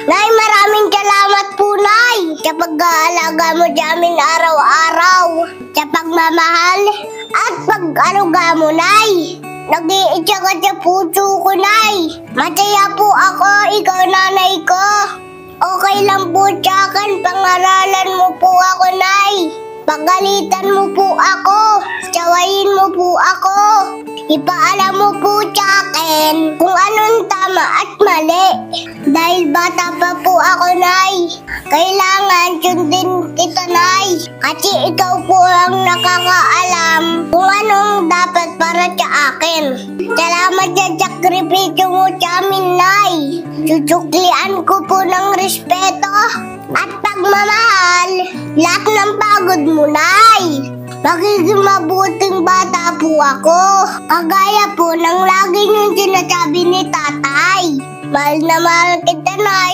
Nay, maraming salamat po, Nay, sa pag-aalaga mo sa amin araw-araw, sa pagmamahal at pag-aruga mo, Nay. Nag-iitsa ka sa puso ko, Nay. Masaya po ako, ikaw nanay ko. Okay lang po sa akin, pangaralan mo po ako, Nay. Pagalitan mo po ako, tsawayin mo po ako. Ipaalam mo po sa akin kung anong tama at mali. Dahil bata pa po ako, Nay. Kailangan sundin kita, Nay. Kasi ikaw po ang nakakaalam kung anong dapat para sa akin. Salamat sa sakripisyo mo sa amin, Nay. Susuklian ko po ng respeto at pagmamahal lahat ng pagod mo, Nay. Magiging mabuting bata po ako. Kagaya po ng lagi niyong sinasabi ni Tatay. Mahal na mahal kita, Nay.